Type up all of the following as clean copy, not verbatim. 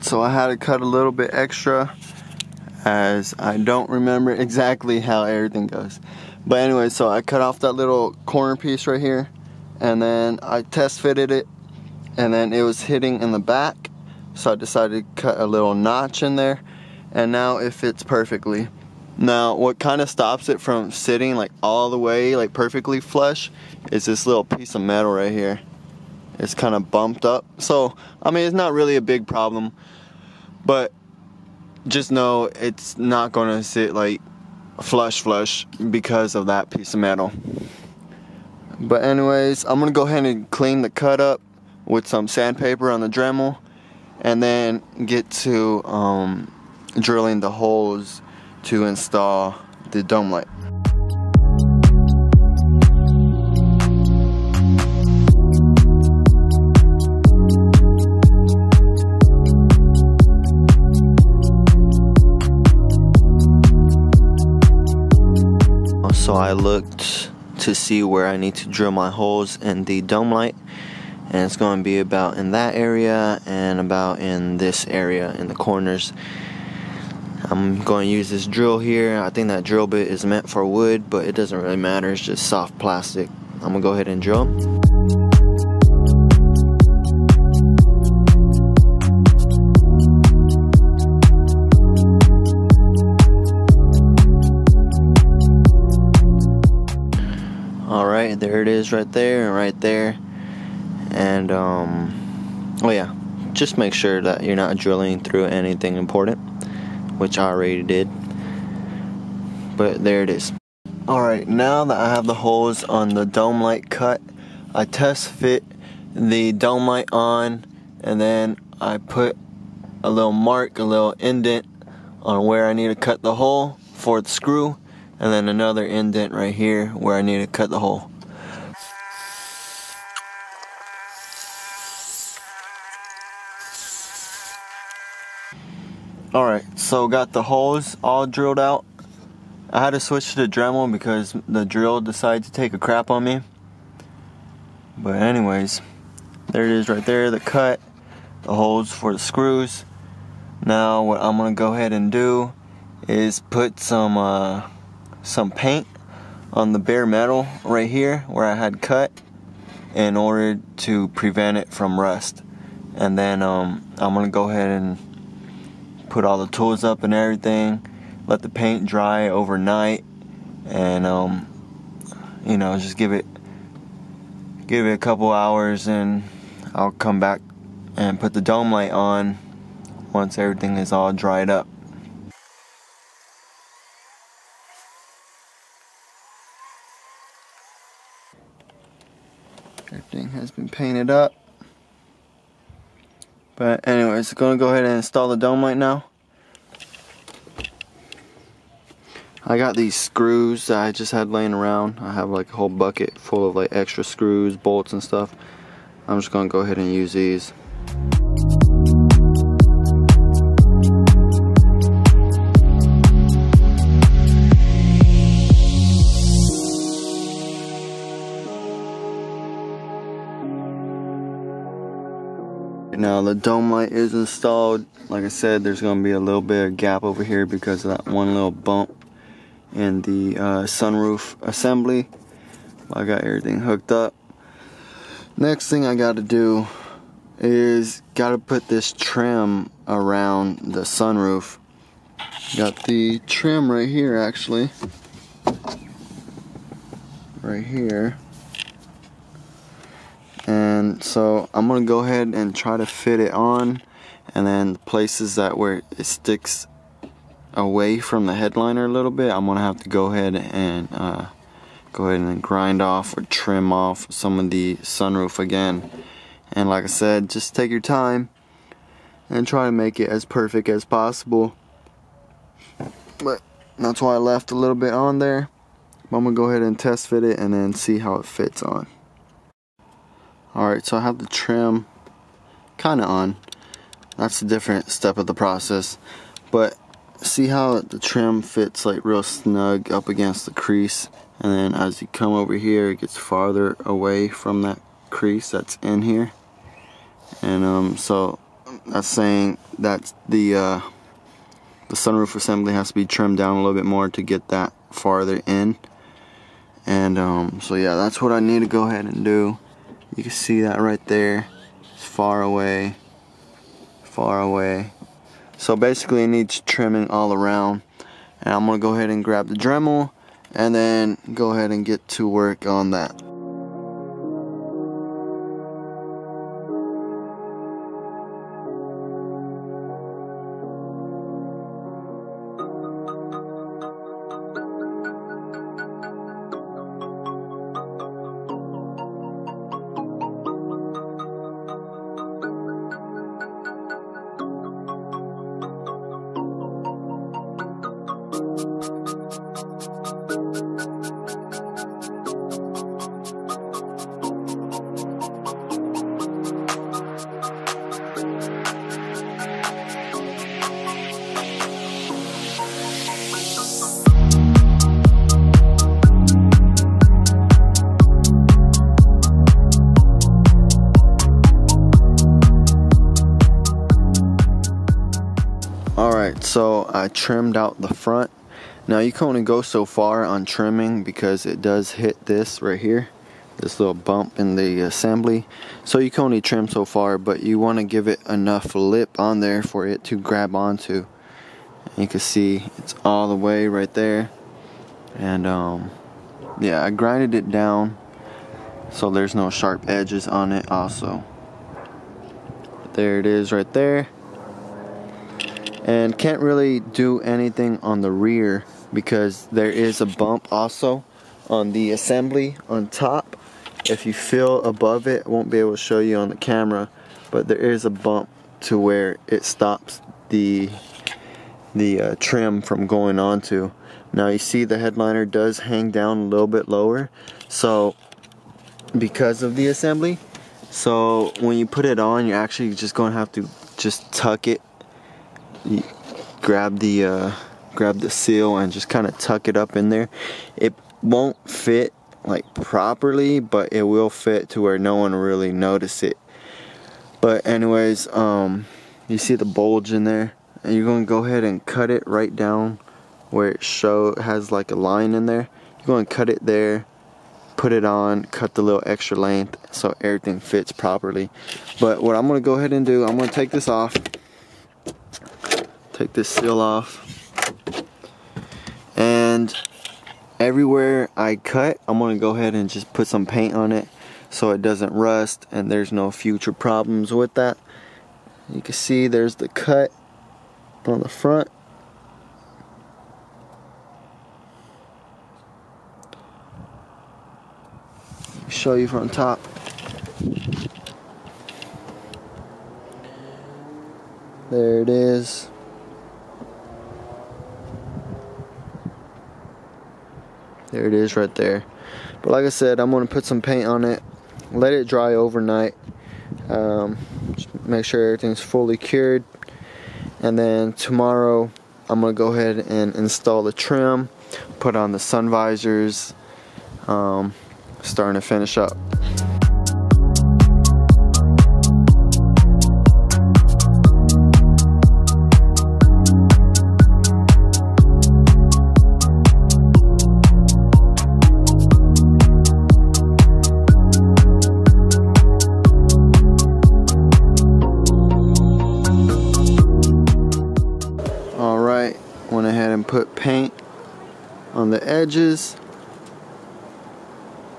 so I had to cut a little bit extra, as I don't remember exactly how everything goes. But anyway, so I cut off that little corner piece right here, and then I test fitted it, and then it was hitting in the back, so I decided to cut a little notch in there, and now it fits perfectly. Now what kind of stops it from sitting like all the way like perfectly flush is this little piece of metal right here. It's kind of bumped up, so I mean it's not really a big problem, but just know it's not gonna sit like flush because of that piece of metal. But anyways, I'm gonna go ahead and clean the cut up with some sandpaper on the Dremel, and then get to drilling the holes to install the dome light. So I looked to see where I need to drill my holes in the dome light, and it's going to be about in that area and about in this area in the corners. I'm going to use this drill here. I think that drill bit is meant for wood, but it doesn't really matter, it's just soft plastic. I'm going to go ahead and drill. Alright, there it is right there and right there. And oh yeah, just make sure that you're not drilling through anything important, which I already did. But there it is. Alright, now that I have the holes on the dome light cut, I test fit the dome light on, and then I put a little mark, a little indent on where I need to cut the hole for the screw, and then another indent right here where I need to cut the hole. Alright, so got the holes all drilled out. I had to switch to the Dremel because the drill decided to take a crap on me. But anyways, there it is right there, the cut, the holes for the screws. Now what I'm going to go ahead and do is put some paint on the bare metal right here where I had cut, in order to prevent it from rust. And then I'm going to go ahead and put all the tools up and everything, let the paint dry overnight, and you know, just give it a couple hours, and I'll come back and put the dome light on once everything is all dried up. Everything has been painted up. But anyways, I'm gonna go ahead and install the dome light now. I got these screws that I just had laying around. I have like a whole bucket full of like extra screws, bolts and stuff. I'm just gonna go ahead and use these. Now the dome light is installed. Like I said, there's going to be a little bit of gap over here because of that one little bump in the sunroof assembly. I got everything hooked up. Next thing I got to do is got to put this trim around the sunroof. Got the trim right here, actually. Right here. And so I'm going to go ahead and try to fit it on, and then places that where it sticks away from the headliner a little bit, I'm going to have to go ahead and grind off or trim off some of the sunroof again. And like I said, just take your time and try to make it as perfect as possible. But that's why I left a little bit on there. I'm going to go ahead and test fit it and then see how it fits on. Alright, so I have the trim kind of on. That's a different step of the process. But see how the trim fits like real snug up against the crease. And then as you come over here, it gets farther away from that crease that's in here. And so that's saying that the sunroof assembly has to be trimmed down a little bit more to get that farther in. And so yeah, that's what I need to go ahead and do. You can see that right there. It's far away, far away. So basically it needs trimming all around. And I'm gonna go ahead and grab the Dremel and then go ahead and get to work on that. Alright, so I trimmed out the front. Now you can only go so far on trimming because it does hit this right here, this little bump in the assembly. So you can only trim so far, but you want to give it enough lip on there for it to grab onto. And you can see it's all the way right there. And yeah, I grinded it down so there's no sharp edges on it also. There it is right there. And can't really do anything on the rear because there is a bump also on the assembly on top. If you feel above it, I won't be able to show you on the camera, but there is a bump to where it stops the trim from going onto. Now you see the headliner does hang down a little bit lower, so because of the assembly. So when you put it on, you're actually just going to have to just tuck it. You grab the seal and just kind of tuck it up in there. It won't fit like properly, but it will fit to where no one will really notice it. But anyways, you see the bulge in there, and you're going to go ahead and cut it right down where it has like a line in there. You're going to cut it there, put it on, cut the little extra length so everything fits properly. But what I'm going to go ahead and do, I'm going to take this off. Take this seal off, and everywhere I cut, I'm going to go ahead and just put some paint on it so it doesn't rust and there's no future problems with that. You can see there's the cut on the front. Show you from top. There it is. There it is right there. But like I said, I'm going to put some paint on it, let it dry overnight, just make sure everything's fully cured, and then tomorrow I'm going to go ahead and install the trim, put on the sun visors, starting to finish up. Went ahead and put paint on the edges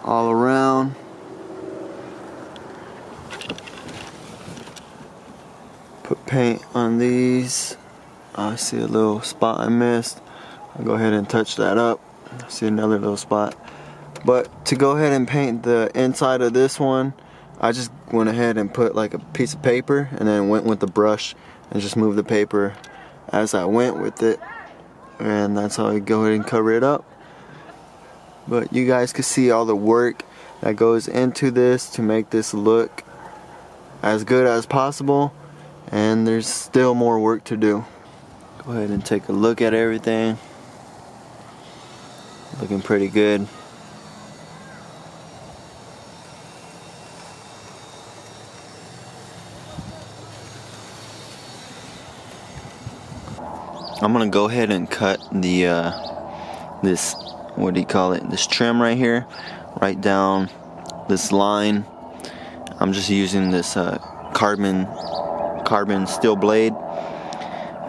all around. Put paint on these. I see a little spot I missed. I'll go ahead and touch that up. I see another little spot. But to go ahead and paint the inside of this one, I just went ahead and put like a piece of paper and then went with the brush and just moved the paper as I went with it. And that's how I go ahead and cover it up. But you guys can see all the work that goes into this to make this look as good as possible, and there's still more work to do. Go ahead and take a look at everything. Looking pretty good. I'm gonna go ahead and cut the this, what do you call it, this trim right here, right down this line. I'm just using this carbon steel blade,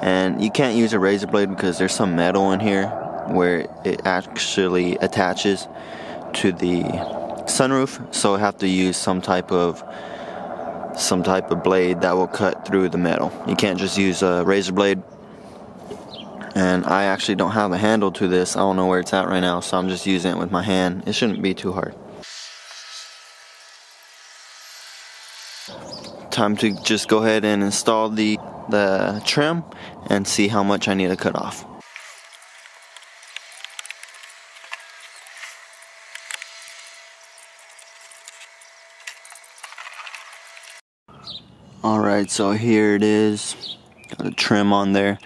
and you can't use a razor blade because there's some metal in here where it actually attaches to the sunroof, so I have to use some type of blade that will cut through the metal. You can't just use a razor blade. And I actually don't have a handle to this. I don't know where it's at right now, so I'm just using it with my hand. It shouldn't be too hard. Time to just go ahead and install the trim and see how much I need to cut off. Alright, so here it is. Got a trim on there.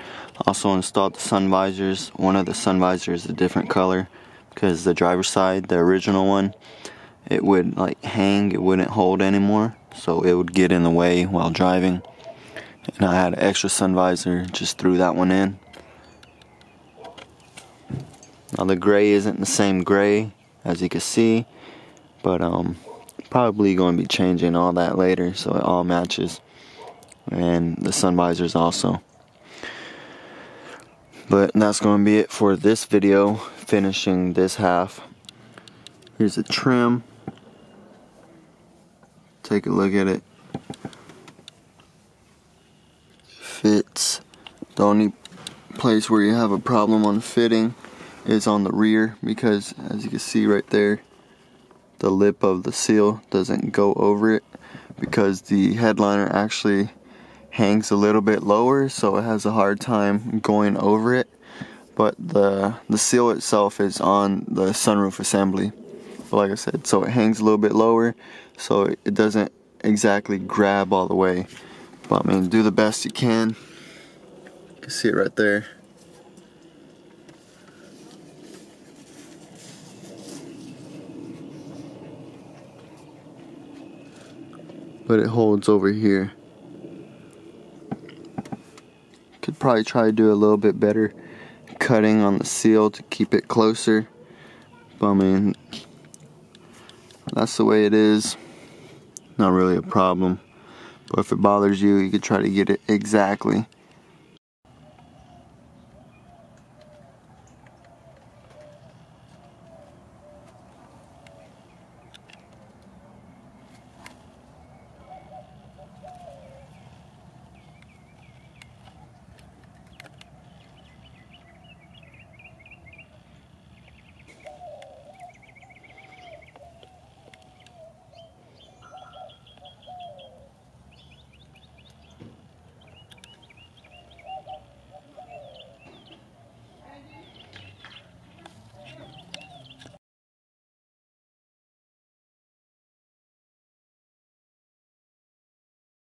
Also installed the sun visors. One of the sun visors is a different color because the driver's side, the original one, it would like hang, it wouldn't hold anymore, so it would get in the way while driving. And I had an extra sun visor, just threw that one in. Now the gray isn't the same gray as you can see, but probably going to be changing all that later so it all matches, and the sun visors also. But that's going to be it for this video, finishing this half. Here's a trim. Take a look at it. Fits. The only place where you have a problem on fitting is on the rear, because as you can see right there, the lip of the seal doesn't go over it because the headliner actually hangs a little bit lower, so it has a hard time going over it. But the seal itself is on the sunroof assembly. But like I said, so it hangs a little bit lower, so it doesn't exactly grab all the way. But I mean, do the best you can. You can see it right there. But it holds over here. Could probably try to do a little bit better cutting on the seal to keep it closer. But I mean, that's the way it is. Not really a problem. But if it bothers you, you could try to get it exactly